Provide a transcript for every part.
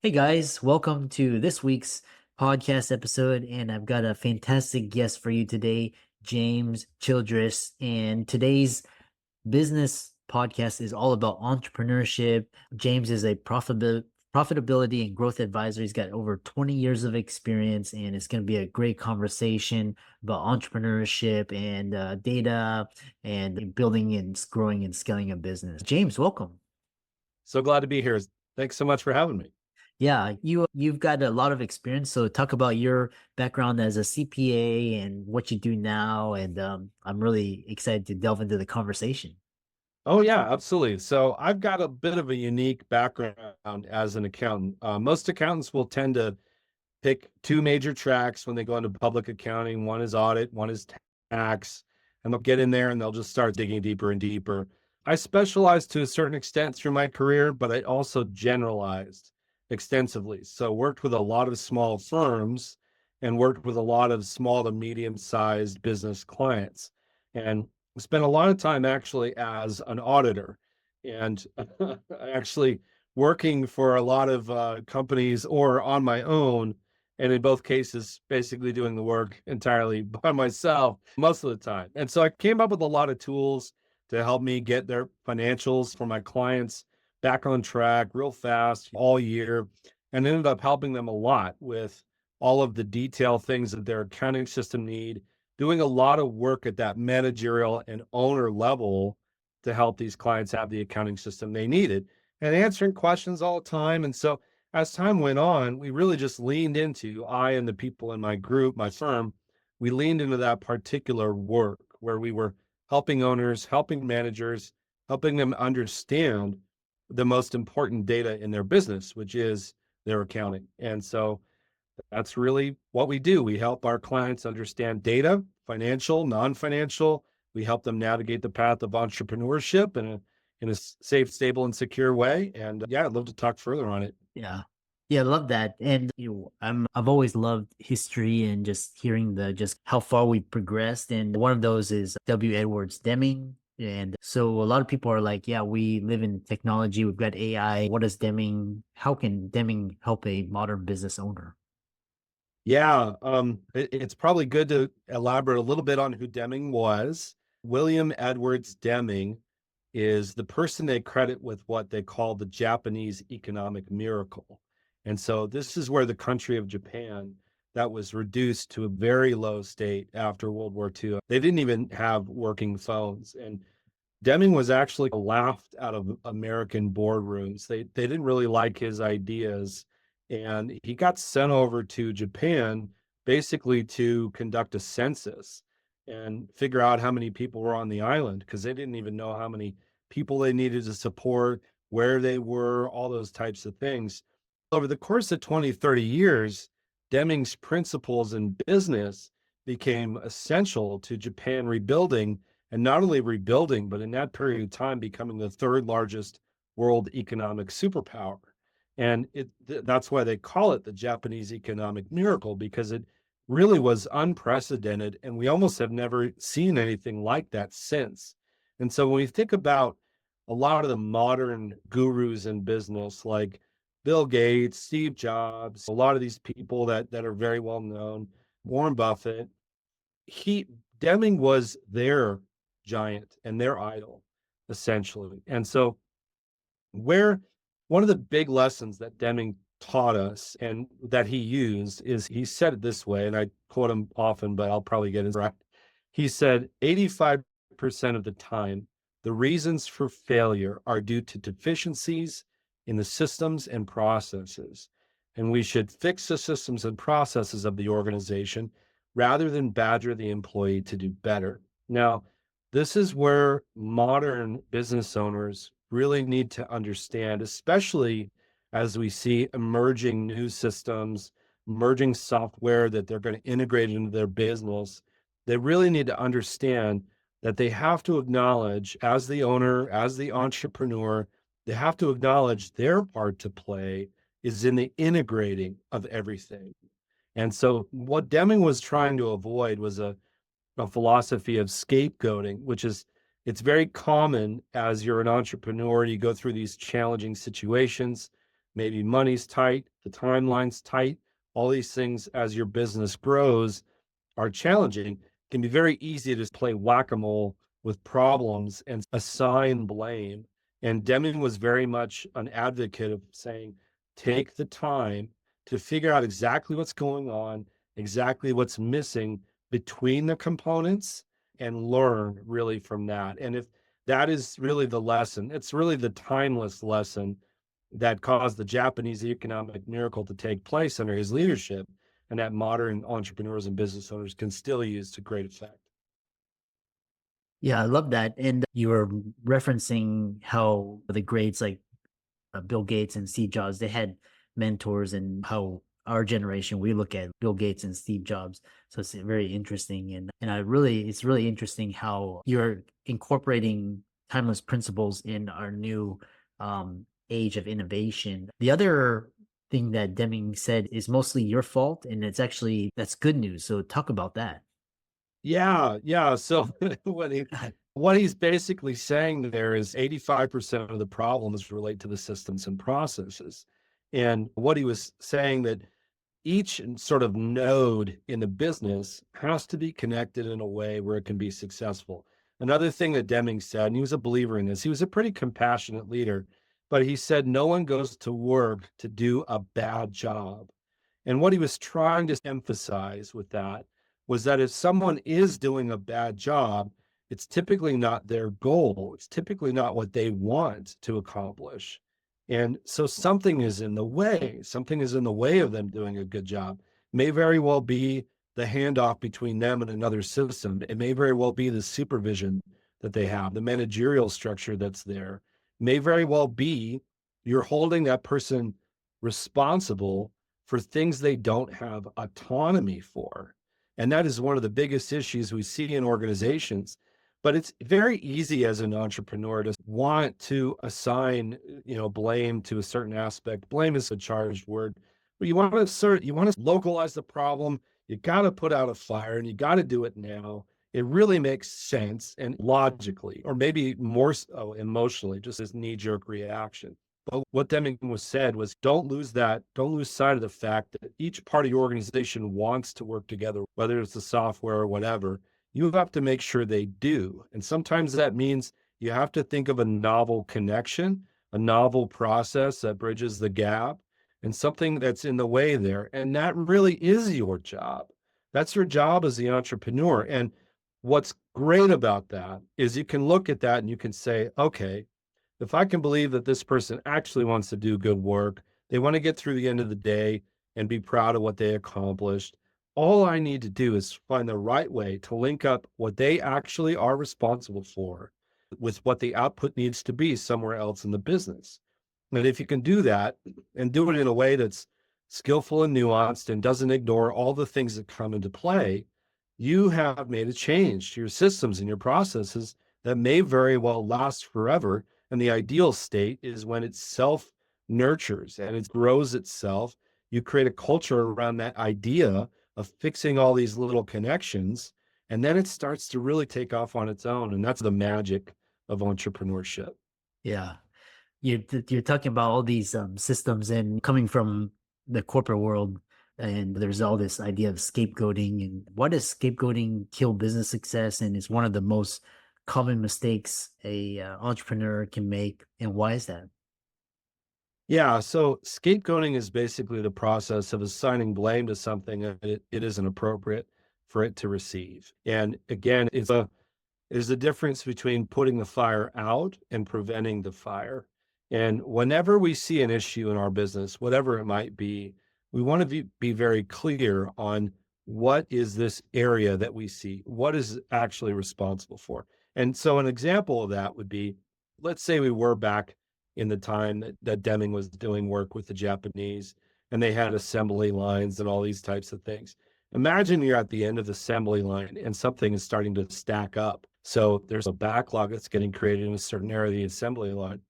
Hey guys, welcome to this week's podcast episode. And I've got a fantastic guest for you today, James Childress. And today's business podcast is all about entrepreneurship. James is a profitability and growth advisor. He's got over 20 years of experience, and it's going to be a great conversation about entrepreneurship and data and building and growing and scaling a business. James, welcome. So glad to be here. Thanks so much for having me. Yeah, you've got a lot of experience. So talk about your background as a CPA and what you do now. And I'm really excited to delve into the conversation. Oh, yeah, absolutely. So I've got a bit of a unique background as an accountant. Most accountants will tend to pick two major tracks when they go into public accounting. One is audit, one is tax, and they'll get in there and they'll just start digging deeper and deeper. I specialized to a certain extent through my career, but I also generalized extensively. So worked with a lot of small firms and worked with a lot of small to medium-sized business clients. And spent a lot of time actually as an auditor and actually working for a lot of companies or on my own, and in both cases, basically doing the work entirely by myself most of the time. And so I came up with a lot of tools to help me get their financials for my clients back on track real fast all year, and ended up helping them a lot with all of the detail things that their accounting system need, doing a lot of work at that managerial and owner level to help these clients have the accounting system they needed and answering questions all the time. And so as time went on, we really just leaned into, I and the people in my group, my firm, we leaned into that particular work where we were helping owners, helping managers, helping them understand the most important data in their business, which is their accounting. And so that's really what we do. We help our clients understand data, financial, non-financial. We help them navigate the path of entrepreneurship in a safe, stable, and secure way. And yeah, I'd love to talk further on it. Yeah. Yeah, I love that. And I've always loved history and just hearing the just how far we progressed. And one of those is W. Edwards Deming. And so a lot of people are like, yeah, we live in technology, we've got AI. How can Deming help a modern business owner? Yeah, it's probably good to elaborate a little bit on who Deming was. William Edwards Deming is the person they credit with what they call the Japanese economic miracle. And so this is where the country of Japan that was reduced to a very low state after World War II. They didn't even have working phones. And Deming was actually laughed out of American boardrooms. They didn't really like his ideas, and he got sent over to Japan basically to conduct a census and figure out how many people were on the island because they didn't even know how many people they needed to support, where they were, all those types of things. Over the course of 20, 30 years, Deming's principles in business became essential to Japan rebuilding, and not only rebuilding, but in that period of time, becoming the third largest world economic superpower. And that's why they call it the Japanese economic miracle, because it really was unprecedented. And we almost have never seen anything like that since. And so when we think about a lot of the modern gurus in business, like Bill Gates, Steve Jobs, a lot of these people that are very well known, Warren Buffett, he Deming was their giant and their idol, essentially. And so where one of the big lessons that Deming taught us and that he used is he said it this way, and I quote him often, but I'll probably get it right. He said, 85% of the time, the reasons for failure are due to deficiencies in the systems and processes. And we should fix the systems and processes of the organization rather than badger the employee to do better. Now, this is where modern business owners really need to understand, especially as we see emerging new systems, emerging software that they're going to integrate into their business. They really need to understand that they have to acknowledge, as the owner, as the entrepreneur, they have to acknowledge their part to play is in the integrating of everything. And so what Deming was trying to avoid was a philosophy of scapegoating, which is it's very common as you're an entrepreneur, you go through these challenging situations. maybe money's tight, the timeline's tight, all these things as your business grows are challenging. It can be very easy to just play whack-a-mole with problems and assign blame. And Deming was very much an advocate of saying, take the time to figure out exactly what's going on, exactly what's missing between the components, and learn really from that. And if that is really the lesson, it's really the timeless lesson that caused the Japanese economic miracle to take place under his leadership, and that modern entrepreneurs and business owners can still use to great effect. Yeah, I love that. And you were referencing how the greats like Bill Gates and Steve Jobs, they had mentors, and how our generation, we look at Bill Gates and Steve Jobs. So it's very interesting. And it's really interesting how you're incorporating timeless principles in our new age of innovation. The other thing that Deming said is mostly your fault, and that's good news. So talk about that. Yeah. So what he's basically saying there is 85% of the problems relate to the systems and processes. And what he was saying that each sort of node in the business has to be connected in a way where it can be successful. Another thing that Deming said, and he was a believer in this, he was a pretty compassionate leader, but he said no one goes to work to do a bad job. And what he was trying to emphasize with that was that if someone is doing a bad job, it's typically not their goal. It's typically not what they want to accomplish. And so something is in the way. Something is in the way of them doing a good job. May very well be the handoff between them and another system. It may very well be the supervision that they have, the managerial structure that's there. May very well be you're holding that person responsible for things they don't have autonomy for. And that is one of the biggest issues we see in organizations. But it's very easy as an entrepreneur to want to assign, blame to a certain aspect. Blame is a charged word. But you want to localize the problem. You got to put out a fire, and you got to do it now. It really makes sense, and logically, or maybe more so emotionally, just as knee-jerk reaction. But what Deming was said was, don't lose sight of the fact that each part of your organization wants to work together, whether it's the software or whatever. You have to make sure they do. And sometimes that means you have to think of a novel connection, a novel process that bridges the gap, and something that's in the way there. And that really is your job. That's your job as the entrepreneur. And what's great about that is you can look at that and you can say, okay, if I can believe that this person actually wants to do good work, they want to get through the end of the day and be proud of what they accomplished, all I need to do is find the right way to link up what they actually are responsible for with what the output needs to be somewhere else in the business. And if you can do that and do it in a way that's skillful and nuanced and doesn't ignore all the things that come into play, you have made a change to your systems and your processes that may very well last forever. And the ideal state is when it self nurtures and it grows itself. You create a culture around that idea of fixing all these little connections, and then it starts to really take off on its own. And that's the magic of entrepreneurship. Yeah. You're talking about all these systems, and coming from the corporate world, and there's all this idea of scapegoating. And why does scapegoating kill business success? And it's one of the most common mistakes a entrepreneur can make. And why is that? Yeah, so scapegoating is basically the process of assigning blame to something that it isn't appropriate for it to receive. And again, there's a difference between putting the fire out and preventing the fire. And whenever we see an issue in our business, whatever it might be, we want to be very clear on what is this area that we see, what is it actually responsible for. And so an example of that would be, let's say we were back in the time that Deming was doing work with the Japanese, and they had assembly lines and all these types of things. Imagine you're at the end of the assembly line and something is starting to stack up. So there's a backlog that's getting created in a certain area of the assembly line.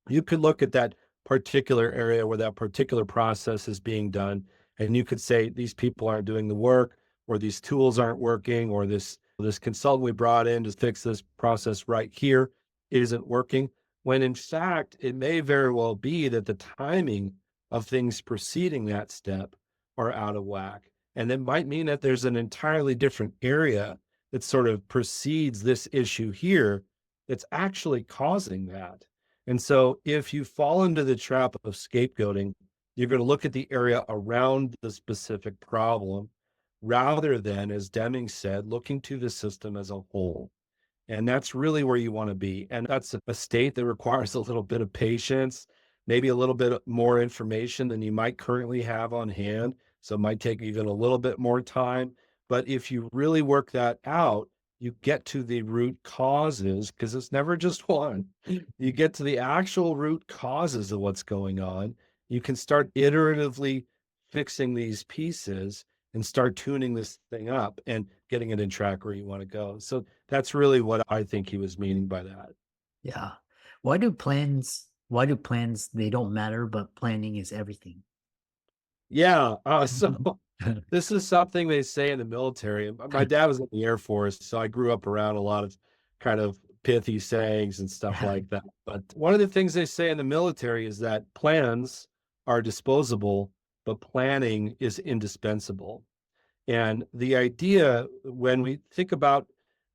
You could look at that particular area where that particular process is being done, and you could say, these people aren't doing the work, or these tools aren't working, or this consultant we brought in to fix this process right here isn't working. when in fact, it may very well be that the timing of things preceding that step are out of whack. And that might mean that there's an entirely different area that sort of precedes this issue here that's actually causing that. And so if you fall into the trap of scapegoating, you're going to look at the area around the specific problem rather than, as Deming said, looking to the system as a whole. And that's really where you want to be. And that's a state that requires a little bit of patience, maybe a little bit more information than you might currently have on hand. So it might take even a little bit more time. But if you really work that out, you get to the root causes, because it's never just one. You get to the actual root causes of what's going on. You can start iteratively fixing these pieces and start tuning this thing up and getting it in track where you want to go. So that's really what I think he was meaning by that. Yeah. Why do plans, they don't matter, but planning is everything? Yeah. So this is something they say in the military. My dad was in the Air Force, so I grew up around a lot of kind of pithy sayings and stuff like that. But one of the things they say in the military is that plans are disposable, but planning is indispensable. And the idea, when we think about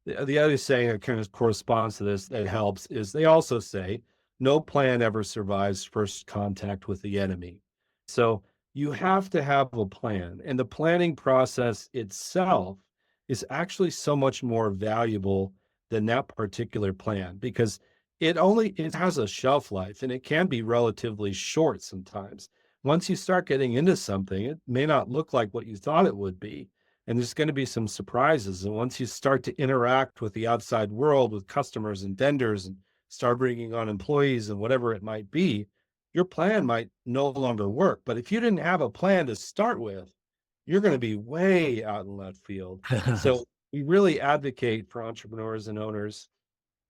the other saying that kind of corresponds to this that helps, is they also say, no plan ever survives first contact with the enemy. So you have to have a plan. And the planning process itself is actually so much more valuable than that particular plan, because it has a shelf life, and it can be relatively short sometimes. Once you start getting into something, it may not look like what you thought it would be. And there's going to be some surprises. And once you start to interact with the outside world, with customers and vendors, and start bringing on employees and whatever it might be, your plan might no longer work. But if you didn't have a plan to start with, you're going to be way out in left field. So we really advocate for entrepreneurs and owners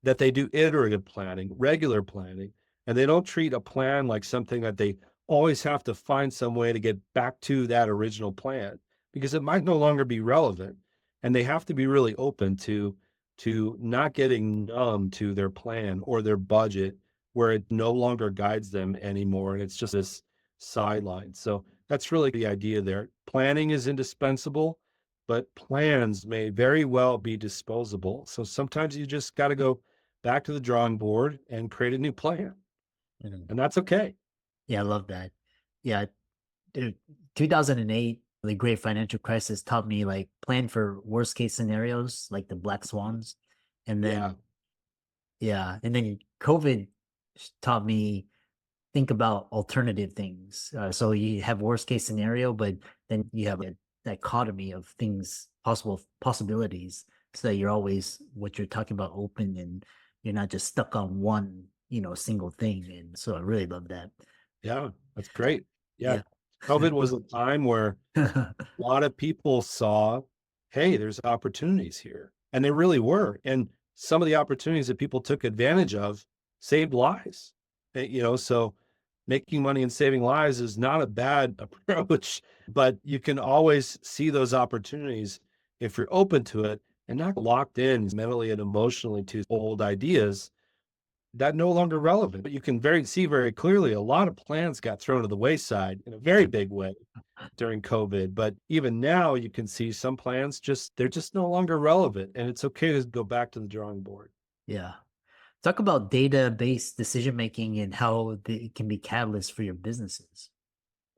that they do iterative planning, regular planning, and they don't treat a plan like something that they always have to find some way to get back to that original plan, because it might no longer be relevant. And they have to be really open to not getting numb to their plan or their budget, where it no longer guides them anymore. And it's just this sideline. So that's really the idea there. Planning is indispensable, but plans may very well be disposable. So sometimes you just got to go back to the drawing board and create a new plan. Mm. And that's okay. Yeah, I love that. Yeah, dude, 2008, the great financial crisis taught me like plan for worst case scenarios, like the black swans. And Yeah. then, yeah, and then COVID taught me think about alternative things. So you have worst case scenario, but then you have a dichotomy of things, possibilities, so that you're always, what you're talking about, open, and you're not just stuck on one, single thing. And so I really love that. Yeah. That's great. Yeah. Yeah. COVID was a time where a lot of people saw, hey, there's opportunities here. And they really were. And some of the opportunities that people took advantage of saved lives. So making money and saving lives is not a bad approach, but you can always see those opportunities if you're open to it and not locked in mentally and emotionally to old ideas that no longer relevant. But you can see very clearly a lot of plans got thrown to the wayside in a very big way during COVID. But even now you can see some plans they're just no longer relevant. And it's okay to go back to the drawing board. Yeah. Talk about data-based decision making and how it can be catalyst for your businesses.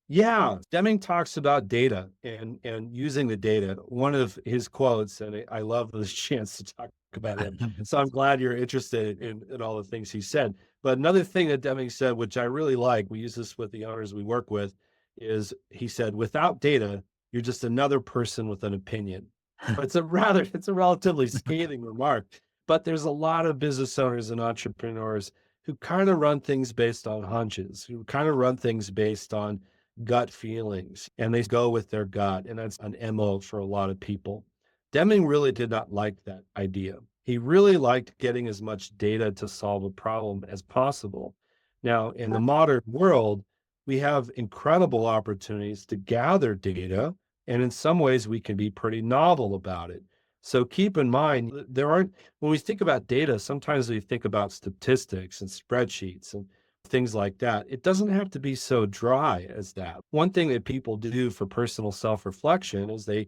Yeah, Deming talks about data and using the data. One of his quotes, and I love this chance to talk about him. So I'm glad you're interested in all the things he said. But another thing that Deming said, which I really like, we use this with the owners we work with, is he said, without data, you're just another person with an opinion. It's a relatively scathing remark. But there's a lot of business owners and entrepreneurs who kind of run things based on hunches, who kind of run things based on gut feelings, and they go with their gut. And that's an MO for a lot of people. Deming really did not like that idea. He really liked getting as much data to solve a problem as possible. Now, in the modern world, we have incredible opportunities to gather data, and in some ways we can be pretty novel about it. So keep in mind, there aren't, when we think about data, sometimes we think about statistics and spreadsheets and things like that. It doesn't have to be so dry as that. One thing that people do for personal self reflection is they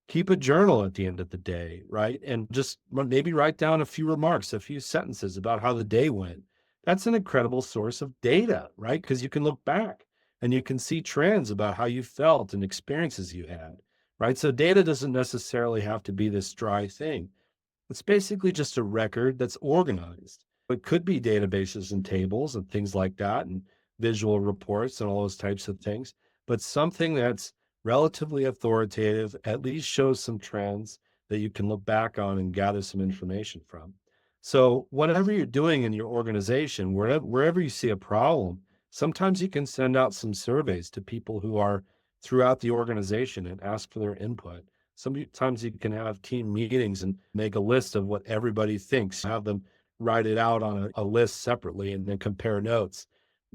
keep a journal at the end of the day, right? And just maybe write down a few remarks, a few sentences about how the day went. That's an incredible source of data, right? Because you can look back and you can see trends about how you felt and experiences you had, right? So data doesn't necessarily have to be this dry thing. It's basically just a record that's organized. It could be databases and tables and things like that, and visual reports and all those types of things, but something that's relatively authoritative, at least shows some trends that you can look back on and gather some information from. So, whatever you're doing in your organization, wherever you see a problem, sometimes you can send out some surveys to people who are throughout the organization and ask for their input. Sometimes you can have team meetings and make a list of what everybody thinks, have them write it out on a list separately and then compare notes.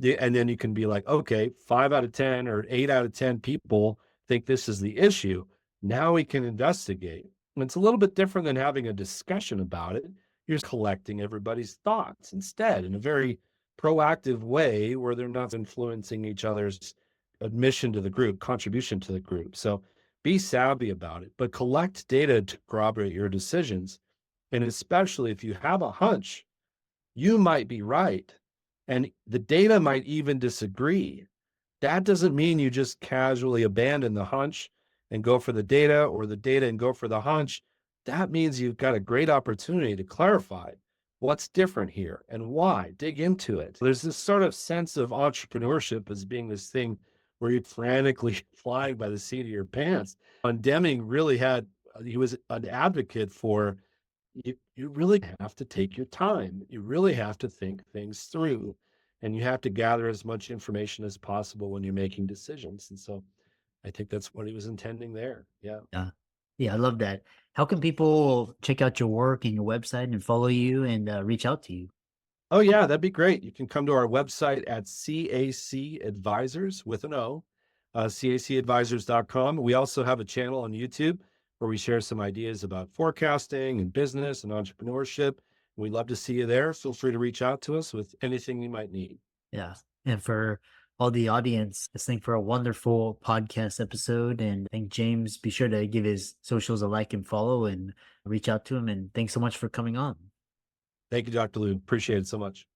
And then you can be like, okay, 5 out of 10 or 8 out of 10 people think this is the issue. Now we can investigate. And it's a little bit different than having a discussion about it. You're just collecting everybody's thoughts instead in a very proactive way where they're not influencing each other's admission to the group, contribution to the group. So be savvy about it, but collect data to corroborate your decisions. And especially if you have a hunch, you might be right. And the data might even disagree. That doesn't mean you just casually abandon the hunch and go for the data, or the data and go for the hunch. That means you've got a great opportunity to clarify what's different here and why. Dig into it. There's this sort of sense of entrepreneurship as being this thing where you're frantically flying by the seat of your pants. And Deming really he was an advocate for you really have to take your time. You really have to think things through, and you have to gather as much information as possible when you're making decisions. And so I think that's what he was intending there. Yeah. Yeah. Yeah, I love that. How can people check out your work and your website and follow you and reach out to you? Oh, yeah, that'd be great. You can come to our website at CAC Advisors with an O, cacadvisors.com. We also have a channel on YouTube where we share some ideas about forecasting and business and entrepreneurship. We'd love to see you there. Feel free to reach out to us with anything you might need. Yeah. And for all the audience, let's thank for a wonderful podcast episode. And I think James, be sure to give his socials a like and follow and reach out to him. And thanks so much for coming on. Thank you, Dr. Lou. Appreciate it so much.